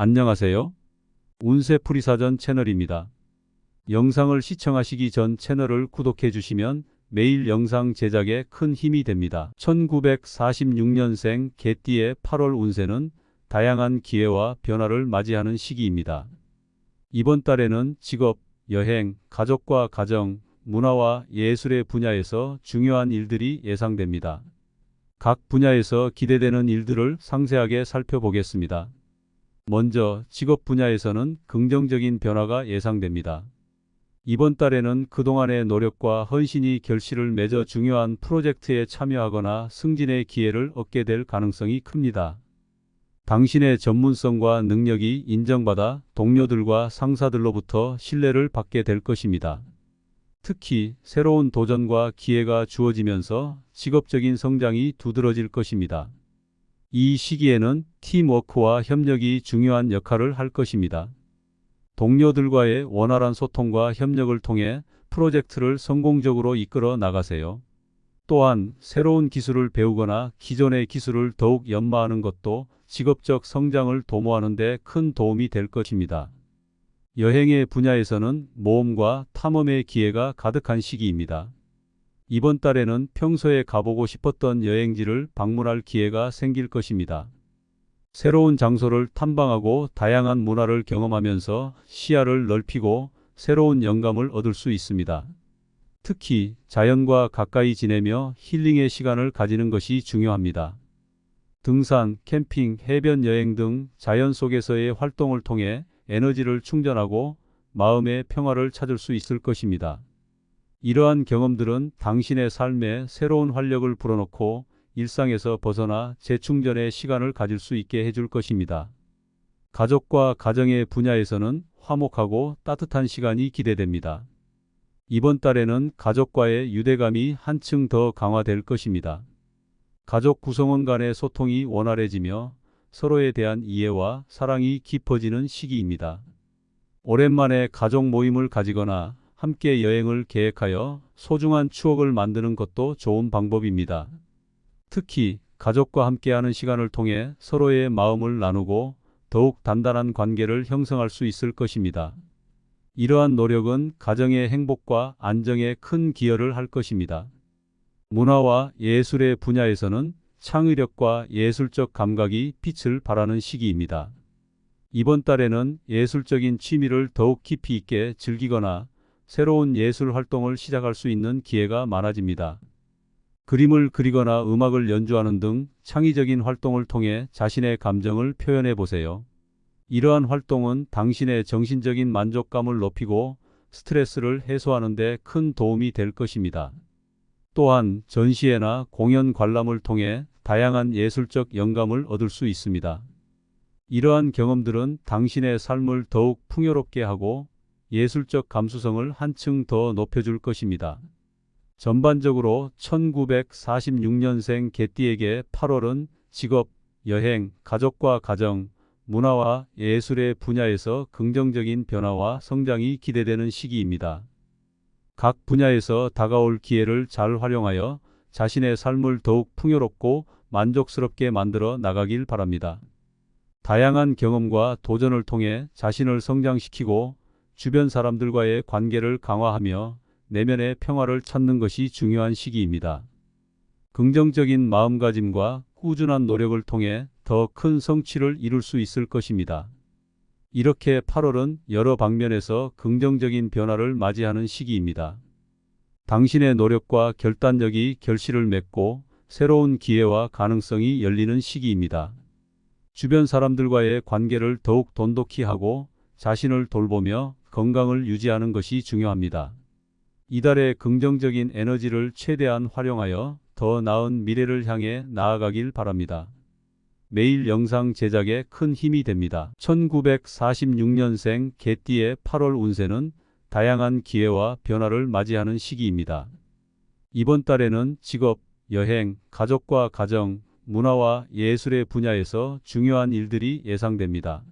안녕하세요. 운세풀이사전 채널입니다. 영상을 시청하시기 전 채널을 구독해 주시면 매일 영상 제작에 큰 힘이 됩니다. 1946년생 개띠의 8월 운세는 다양한 기회와 변화를 맞이하는 시기입니다. 이번 달에는 직업, 여행, 가족과 가정, 문화와 예술의 분야에서 중요한 일들이 예상됩니다. 각 분야에서 기대되는 일들을 상세하게 살펴보겠습니다. 먼저 직업 분야에서는 긍정적인 변화가 예상됩니다. 이번 달에는 그동안의 노력과 헌신이 결실을 맺어 중요한 프로젝트에 참여하거나 승진의 기회를 얻게 될 가능성이 큽니다. 당신의 전문성과 능력이 인정받아 동료들과 상사들로부터 신뢰를 받게 될 것입니다. 특히 새로운 도전과 기회가 주어지면서 직업적인 성장이 두드러질 것입니다. 이 시기에는 팀워크와 협력이 중요한 역할을 할 것입니다. 동료들과의 원활한 소통과 협력을 통해 프로젝트를 성공적으로 이끌어 나가세요. 또한 새로운 기술을 배우거나 기존의 기술을 더욱 연마하는 것도 직업적 성장을 도모하는 데 큰 도움이 될 것입니다. 여행의 분야에서는 모험과 탐험의 기회가 가득한 시기입니다. 이번 달에는 평소에 가보고 싶었던 여행지를 방문할 기회가 생길 것입니다. 새로운 장소를 탐방하고 다양한 문화를 경험하면서 시야를 넓히고 새로운 영감을 얻을 수 있습니다. 특히 자연과 가까이 지내며 힐링의 시간을 가지는 것이 중요합니다. 등산, 캠핑, 해변 여행 등 자연 속에서의 활동을 통해 에너지를 충전하고 마음의 평화를 찾을 수 있을 것입니다. 이러한 경험들은 당신의 삶에 새로운 활력을 불어넣고 일상에서 벗어나 재충전의 시간을 가질 수 있게 해줄 것입니다. 가족과 가정의 분야에서는 화목하고 따뜻한 시간이 기대됩니다. 이번 달에는 가족과의 유대감이 한층 더 강화될 것입니다. 가족 구성원 간의 소통이 원활해지며 서로에 대한 이해와 사랑이 깊어지는 시기입니다. 오랜만에 가족 모임을 가지거나 함께 여행을 계획하여 소중한 추억을 만드는 것도 좋은 방법입니다. 특히 가족과 함께하는 시간을 통해 서로의 마음을 나누고 더욱 단단한 관계를 형성할 수 있을 것입니다. 이러한 노력은 가정의 행복과 안정에 큰 기여를 할 것입니다. 문화와 예술의 분야에서는 창의력과 예술적 감각이 빛을 발하는 시기입니다. 이번 달에는 예술적인 취미를 더욱 깊이 있게 즐기거나 새로운 예술 활동을 시작할 수 있는 기회가 많아집니다. 그림을 그리거나 음악을 연주하는 등 창의적인 활동을 통해 자신의 감정을 표현해 보세요. 이러한 활동은 당신의 정신적인 만족감을 높이고 스트레스를 해소하는 데 큰 도움이 될 것입니다. 또한 전시회나 공연 관람을 통해 다양한 예술적 영감을 얻을 수 있습니다. 이러한 경험들은 당신의 삶을 더욱 풍요롭게 하고 예술적 감수성을 한층 더 높여줄 것입니다. 전반적으로 1946년생 개띠에게 8월은 직업, 여행, 가족과 가정, 문화와 예술의 분야에서 긍정적인 변화와 성장이 기대되는 시기입니다. 각 분야에서 다가올 기회를 잘 활용하여 자신의 삶을 더욱 풍요롭고 만족스럽게 만들어 나가길 바랍니다. 다양한 경험과 도전을 통해 자신을 성장시키고 주변 사람들과의 관계를 강화하며 내면의 평화를 찾는 것이 중요한 시기입니다. 긍정적인 마음가짐과 꾸준한 노력을 통해 더 큰 성취를 이룰 수 있을 것입니다. 이렇게 8월은 여러 방면에서 긍정적인 변화를 맞이하는 시기입니다. 당신의 노력과 결단력이 결실을 맺고 새로운 기회와 가능성이 열리는 시기입니다. 주변 사람들과의 관계를 더욱 돈독히 하고 자신을 돌보며 건강을 유지하는 것이 중요합니다. 이달의 긍정적인 에너지를 최대한 활용하여 더 나은 미래를 향해 나아가길 바랍니다. 매일 영상 제작에 큰 힘이 됩니다. 1946년생 개띠의 8월 운세는 다양한 기회와 변화를 맞이하는 시기입니다. 이번 달에는 직업, 여행, 가족과 가정, 문화와 예술의 분야에서 중요한 일들이 예상됩니다.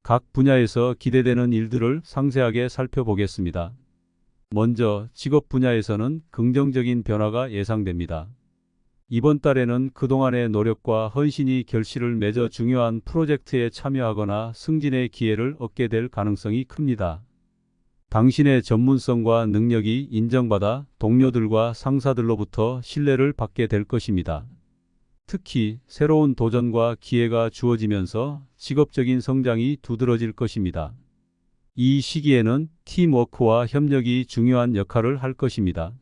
각 분야에서 기대되는 일들을 상세하게 살펴보겠습니다. 먼저 직업 분야에서는 긍정적인 변화가 예상됩니다. 이번 달에는 그동안의 노력과 헌신이 결실을 맺어 중요한 프로젝트에 참여하거나 승진의 기회를 얻게 될 가능성이 큽니다. 당신의 전문성과 능력이 인정받아 동료들과 상사들로부터 신뢰를 받게 될 것입니다. 특히 새로운 도전과 기회가 주어지면서 직업적인 성장이 두드러질 것입니다. 이 시기에는 팀워크와 협력이 중요한 역할을 할 것입니다.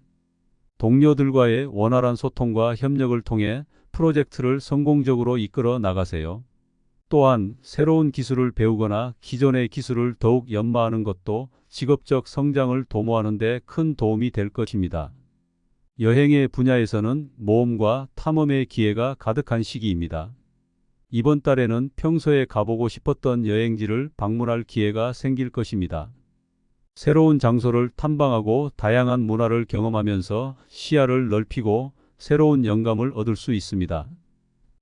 동료들과의 원활한 소통과 협력을 통해 프로젝트를 성공적으로 이끌어 나가세요. 또한 새로운 기술을 배우거나 기존의 기술을 더욱 연마하는 것도 직업적 성장을 도모하는 데 큰 도움이 될 것입니다. 여행의 분야에서는 모험과 탐험의 기회가 가득한 시기입니다. 이번 달에는 평소에 가보고 싶었던 여행지를 방문할 기회가 생길 것입니다. 새로운 장소를 탐방하고 다양한 문화를 경험하면서 시야를 넓히고 새로운 영감을 얻을 수 있습니다.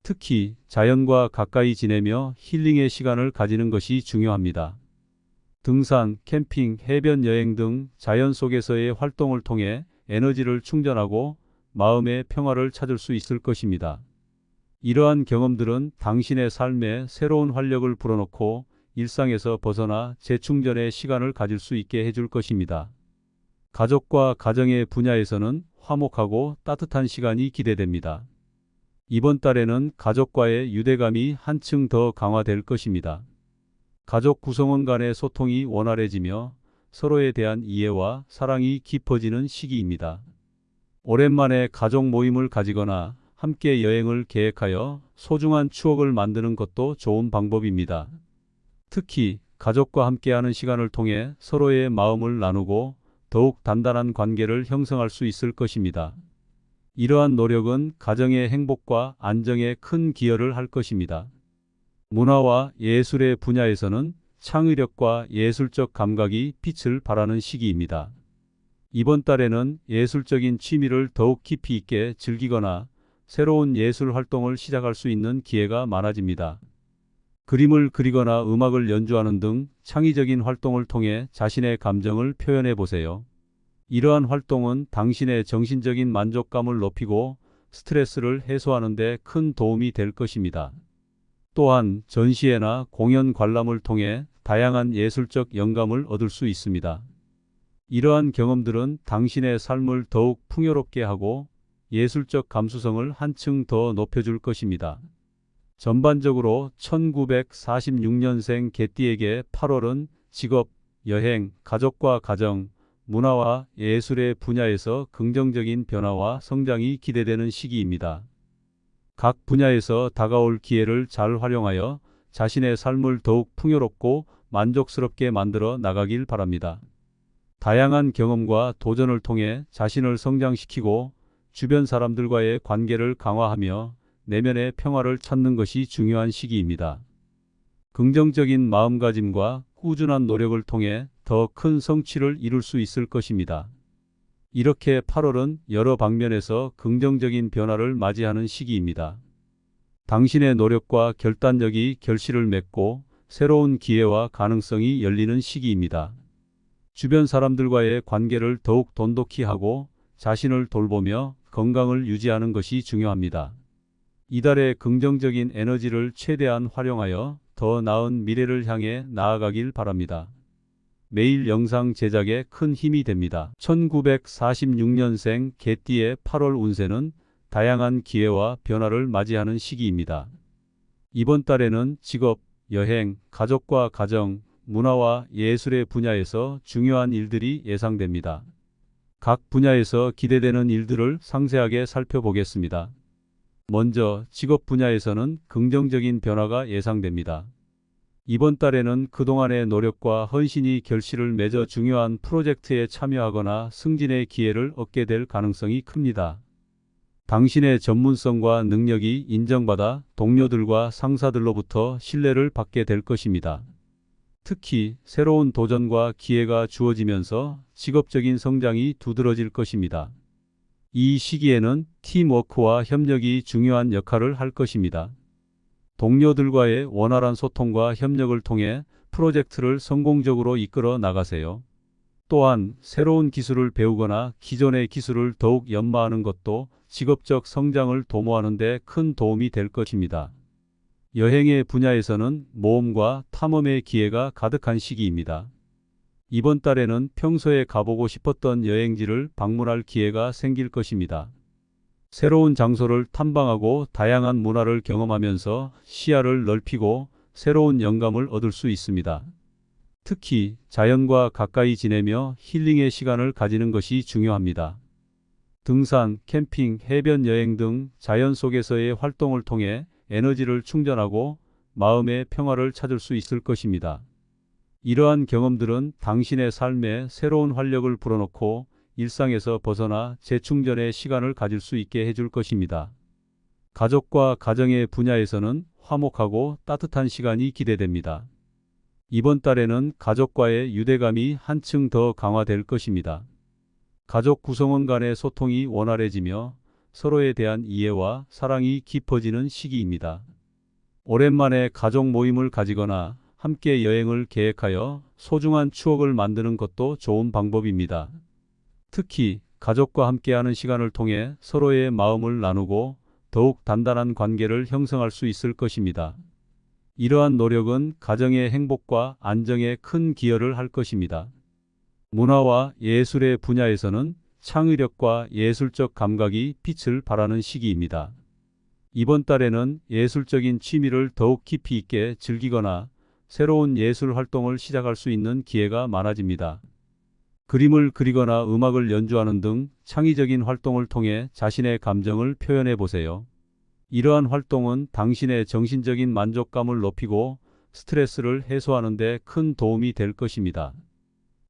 특히 자연과 가까이 지내며 힐링의 시간을 가지는 것이 중요합니다. 등산, 캠핑, 해변 여행 등 자연 속에서의 활동을 통해 에너지를 충전하고 마음의 평화를 찾을 수 있을 것입니다. 이러한 경험들은 당신의 삶에 새로운 활력을 불어넣고 일상에서 벗어나 재충전의 시간을 가질 수 있게 해줄 것입니다. 가족과 가정의 분야에서는 화목하고 따뜻한 시간이 기대됩니다. 이번 달에는 가족과의 유대감이 한층 더 강화될 것입니다. 가족 구성원 간의 소통이 원활해지며 서로에 대한 이해와 사랑이 깊어지는 시기입니다. 오랜만에 가족 모임을 가지거나 함께 여행을 계획하여 소중한 추억을 만드는 것도 좋은 방법입니다. 특히 가족과 함께하는 시간을 통해 서로의 마음을 나누고 더욱 단단한 관계를 형성할 수 있을 것입니다. 이러한 노력은 가정의 행복과 안정에 큰 기여를 할 것입니다. 문화와 예술의 분야에서는 창의력과 예술적 감각이 빛을 발하는 시기입니다. 이번 달에는 예술적인 취미를 더욱 깊이 있게 즐기거나 새로운 예술 활동을 시작할 수 있는 기회가 많아집니다. 그림을 그리거나 음악을 연주하는 등 창의적인 활동을 통해 자신의 감정을 표현해 보세요. 이러한 활동은 당신의 정신적인 만족감을 높이고 스트레스를 해소하는 데 큰 도움이 될 것입니다. 또한 전시회나 공연 관람을 통해 다양한 예술적 영감을 얻을 수 있습니다. 이러한 경험들은 당신의 삶을 더욱 풍요롭게 하고 예술적 감수성을 한층 더 높여줄 것입니다. 전반적으로 1946년생 개띠에게 8월은 직업, 여행, 가족과 가정, 문화와 예술의 분야에서 긍정적인 변화와 성장이 기대되는 시기입니다. 각 분야에서 다가올 기회를 잘 활용하여 자신의 삶을 더욱 풍요롭고 만족스럽게 만들어 나가길 바랍니다. 다양한 경험과 도전을 통해 자신을 성장시키고 주변 사람들과의 관계를 강화하며 내면의 평화를 찾는 것이 중요한 시기입니다. 긍정적인 마음가짐과 꾸준한 노력을 통해 더 큰 성취를 이룰 수 있을 것입니다. 이렇게 8월은 여러 방면에서 긍정적인 변화를 맞이하는 시기입니다. 당신의 노력과 결단력이 결실을 맺고 새로운 기회와 가능성이 열리는 시기입니다. 주변 사람들과의 관계를 더욱 돈독히 하고 자신을 돌보며 건강을 유지하는 것이 중요합니다. 이달의 긍정적인 에너지를 최대한 활용하여 더 나은 미래를 향해 나아가길 바랍니다. 매일 영상 제작에 큰 힘이 됩니다. 1946년생 개띠의 8월 운세는 다양한 기회와 변화를 맞이하는 시기입니다. 이번 달에는 직업, 여행, 가족과 가정, 문화와 예술의 분야에서 중요한 일들이 예상됩니다. 각 분야에서 기대되는 일들을 상세하게 살펴보겠습니다. 먼저 직업 분야에서는 긍정적인 변화가 예상됩니다. 이번 달에는 그동안의 노력과 헌신이 결실을 맺어 중요한 프로젝트에 참여하거나 승진의 기회를 얻게 될 가능성이 큽니다. 당신의 전문성과 능력이 인정받아 동료들과 상사들로부터 신뢰를 받게 될 것입니다. 특히 새로운 도전과 기회가 주어지면서 직업적인 성장이 두드러질 것입니다. 이 시기에는 팀워크와 협력이 중요한 역할을 할 것입니다. 동료들과의 원활한 소통과 협력을 통해 프로젝트를 성공적으로 이끌어 나가세요. 또한 새로운 기술을 배우거나 기존의 기술을 더욱 연마하는 것도 직업적 성장을 도모하는 데 큰 도움이 될 것입니다. 여행의 분야에서는 모험과 탐험의 기회가 가득한 시기입니다. 이번 달에는 평소에 가보고 싶었던 여행지를 방문할 기회가 생길 것입니다. 새로운 장소를 탐방하고 다양한 문화를 경험하면서 시야를 넓히고 새로운 영감을 얻을 수 있습니다. 특히 자연과 가까이 지내며 힐링의 시간을 가지는 것이 중요합니다. 등산, 캠핑, 해변 여행 등 자연 속에서의 활동을 통해 에너지를 충전하고 마음의 평화를 찾을 수 있을 것입니다. 이러한 경험들은 당신의 삶에 새로운 활력을 불어넣고 일상에서 벗어나 재충전의 시간을 가질 수 있게 해줄 것입니다. 가족과 가정의 분야에서는 화목하고 따뜻한 시간이 기대됩니다. 이번 달에는 가족과의 유대감이 한층 더 강화될 것입니다. 가족 구성원 간의 소통이 원활해지며 서로에 대한 이해와 사랑이 깊어지는 시기입니다. 오랜만에 가족 모임을 가지거나 함께 여행을 계획하여 소중한 추억을 만드는 것도 좋은 방법입니다. 특히 가족과 함께하는 시간을 통해 서로의 마음을 나누고 더욱 단단한 관계를 형성할 수 있을 것입니다. 이러한 노력은 가정의 행복과 안정에 큰 기여를 할 것입니다. 문화와 예술의 분야에서는 창의력과 예술적 감각이 빛을 발하는 시기입니다. 이번 달에는 예술적인 취미를 더욱 깊이 있게 즐기거나 새로운 예술 활동을 시작할 수 있는 기회가 많아집니다. 그림을 그리거나 음악을 연주하는 등 창의적인 활동을 통해 자신의 감정을 표현해 보세요. 이러한 활동은 당신의 정신적인 만족감을 높이고 스트레스를 해소하는 데 큰 도움이 될 것입니다.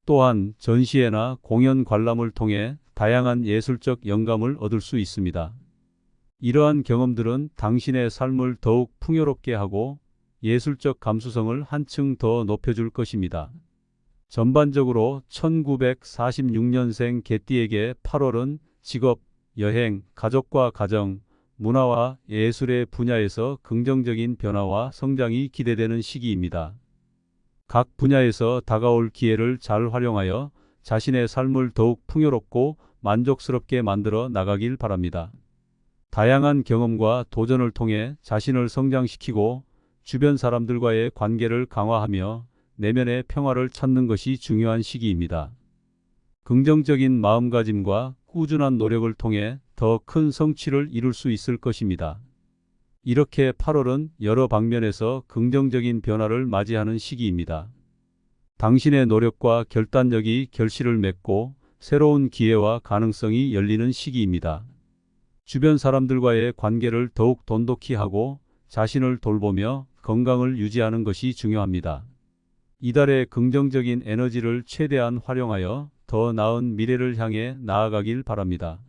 또한 전시회나 공연 관람을 통해 다양한 예술적 영감을 얻을 수 있습니다. 이러한 경험들은 당신의 삶을 더욱 풍요롭게 하고 예술적 감수성을 한층 더 높여줄 것입니다. 전반적으로 1946년생 개띠에게 8월은 직업, 여행, 가족과 가정, 문화와 예술의 분야에서 긍정적인 변화와 성장이 기대되는 시기입니다. 각 분야에서 다가올 기회를 잘 활용하여 자신의 삶을 더욱 풍요롭고 만족스럽게 만들어 나가길 바랍니다. 다양한 경험과 도전을 통해 자신을 성장시키고 주변 사람들과의 관계를 강화하며 내면의 평화를 찾는 것이 중요한 시기입니다. 긍정적인 마음가짐과 꾸준한 노력을 통해 더 큰 성취를 이룰 수 있을 것입니다. 이렇게 8월은 여러 방면에서 긍정적인 변화를 맞이하는 시기입니다. 당신의 노력과 결단력이 결실을 맺고 새로운 기회와 가능성이 열리는 시기입니다. 주변 사람들과의 관계를 더욱 돈독히 하고 자신을 돌보며 건강을 유지하는 것이 중요합니다. 이달의 긍정적인 에너지를 최대한 활용하여 더 나은 미래를 향해 나아가길 바랍니다.